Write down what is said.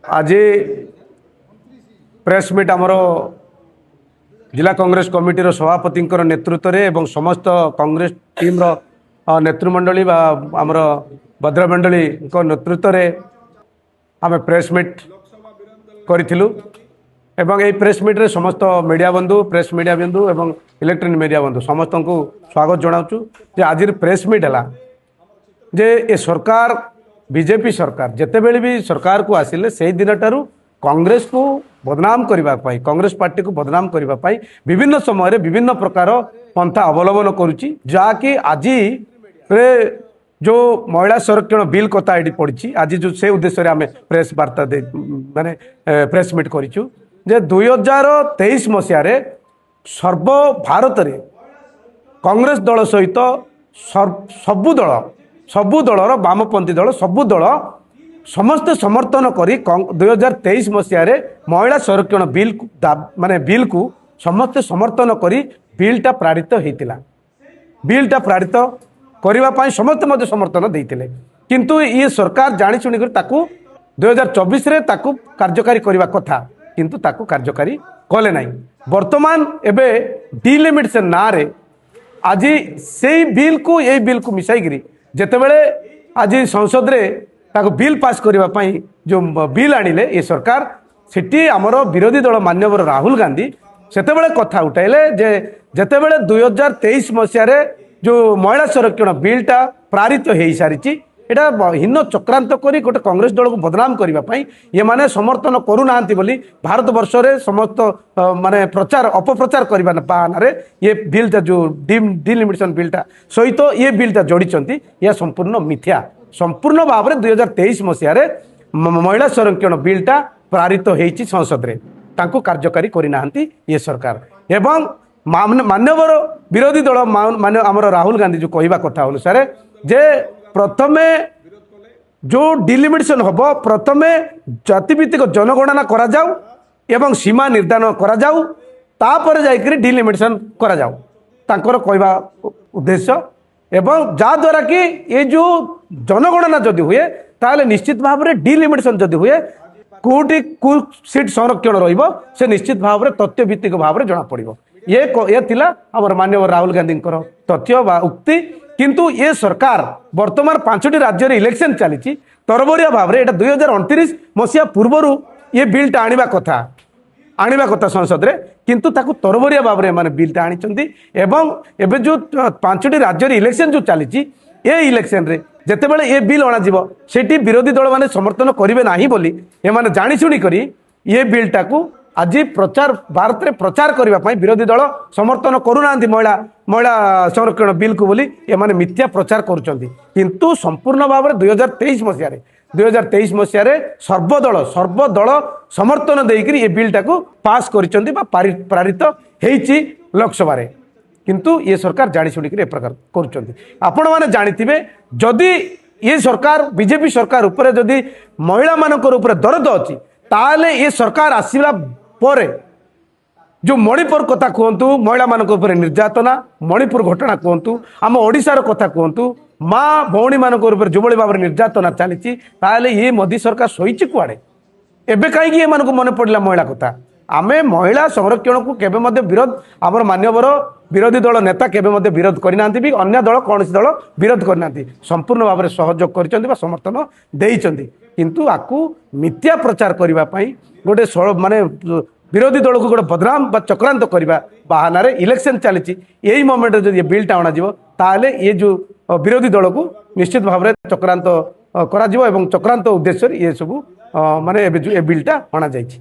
आज press meet आमर जिला कांग्रेस कमिटीर सभापति नेतृत्व में समस्त कांग्रेस टीम नेतृमंडली आमर भद्रमंडली नेतृत्व में आम प्रेस मीट करूँ एवं यही प्रेस मीट रे समस्त मीडिया बंधु प्रेस मीडिया बंधु एवं इलेक्ट्रॉनिक मीडिया बंधु समस्त को स्वागत जनाऊँ जे आज प्रेस मीट है जे ए सरकार बीजेपी सरकार जितेबेले भी सरकार को आसिले से दिन ठारू कांग्रेस को बदनाम करने कांग्रेस पार्टी को बदनाम करने विभिन्न समय विभिन्न प्रकार पंथा अवलंबन करुच्ची जहाँकि आज रे जो महिला संरक्षण बिल कथा ये पड़ी आज जो से उद्देश्य आम प्रेस वार्ता दे माने प्रेस मीट करूँ जे 2023 मसीह सर्व भारत में कांग्रेस दल सहित सबु दलर वामपंथी दल सबु दल समस्त समर्थन करी 2023 मसीह महिला संरक्षण बिल माने बिल को समस्त समर्थन करी बिलटा पारित होता बिलटा पारित करने समस्त मध्य समर्थन देते किंतु ये सरकार जानी शुणी 2024 रे ताकू कार्यकारी करने कथा किंतु ताकू कार्यकारी कले ना वर्तमान एबे डिलिमिटेशन ना रे आज से बिल को यही बिल को मिसाई जितेबले आज संसद रे ताको बिल पास करने जो बिल आनिले ये सरकार सेठी आमर विरोधी दल माननीय राहुल गांधी सेतेबेले कथा उठाइले जे जेतेबेले 2023 मसीह जो महिला संरक्षण बिलटा पारित हो सारी एटा हीन चक्रांत करी गोटे कांग्रेस दल को बदनाम करने ये माने समर्थन करूना बोली भारत वर्ष रे समस्त माने प्रचार अपप्रचार करने बहाना ये बिलटा जो डिलिमिटेशन बिलटा सहित ये बिलटा जोड़ी यह संपूर्ण मिथ्या संपूर्ण भाव में 2023 मसीह महिला संरक्षण बिलटा पारित हो संसद रे तांको कार्यकारी करना ये सरकार एवं मान्यवर विरोधी दल मान आमर राहुल गांधी जो कहवा कथा अनुसार जे प्रथमे जो डिलिमिटेशन हम प्रथमे जातिभित्तिक जनगणना करा जाऊ एवं सीमा निर्धारण करा जाऊ तापर जाइकरी डिलिमिटेशन करा जाऊ तांकर कहवा उद्देश्य एवं जहाद्वारा कि ये जो जनगणना जदि हुए ताहले निश्चित भाव में डिलिमिटेशन जदि हुए कोटी सीट संरक्षण रहिबो से निश्चित भाव में तथ्यभित्तिक भाव में जना पड़िबो ये थिला हमर माननीय राहुल गांधी तथ्य बा उक्ति किंतु ये सरकार वर्तमान 5टी राज्य रे इलेक्शन चली तरबरिया भाव में एटा 2029 मसीहा पूर्वर ये बिलटा आनिबा कथा संसद रे किंतु ताकू तरबरिया भाव में माने बिलटा आनिचंती एवं एबे जो 5टी राज्य रे इलेक्शन जो चली ये इलेक्शन रे जेतेबेले ये बिल अणा जीवो सेठी विरोधी दल माने समर्थन करिवे नाही बोली ए माने जानि सुनी करी ये बिलटा को आज प्रचार भारत में प्रचार करने विरोधी दल समर्थन करूना महिला संरक्षण बिल को बोली ये माने मिथ्या प्रचार करुँच संपूर्ण भाव में 2023 मसीह सर्वदल समर्थन देकर ये बिलटा को पास पारित होती लोकसभा किंतु ये सरकार जानी शुणी ए प्रकार आपण मैंने जानी जदि ये सरकार बीजेपी सरकार उपरे जदि महिला मानकर उपरे दरद अच्छी ताले ये सरकार आसला परे जो मणिपुर कथा कहतु महिला मान निर्यातना मणिपुर घटना कहतु आम ओडिशार कथा कहतु माँ भौणी मान जो भाव में निर्यातना चली ये मोदी सरकार शोची कुआड़े एबे कहीं ये मन पड़ा महिला कथा आमे महिला संरक्षण को केबे मध्य विरोध आमर मान्यवर विरोधी दल नेता केबे विरोध करना भी अन्य दल कौन दल विरोध करना संपूर्ण भाव में सहयोग कर समर्थन देइचंती किंतु आकु मिथ्या प्रचार करने गोटे माने विरोधी दल को गोटे बदनाम चक्रांत करने बहाना इलेक्शन चली यही मोमेंट जब ये बिलटा अणाଯିव ताहले ये जो विरोधी दल को निश्चित भाव में चक्रांत करा चक्रांत उद्देश्य ये सब माने ए बिलटा अणा जाइछि।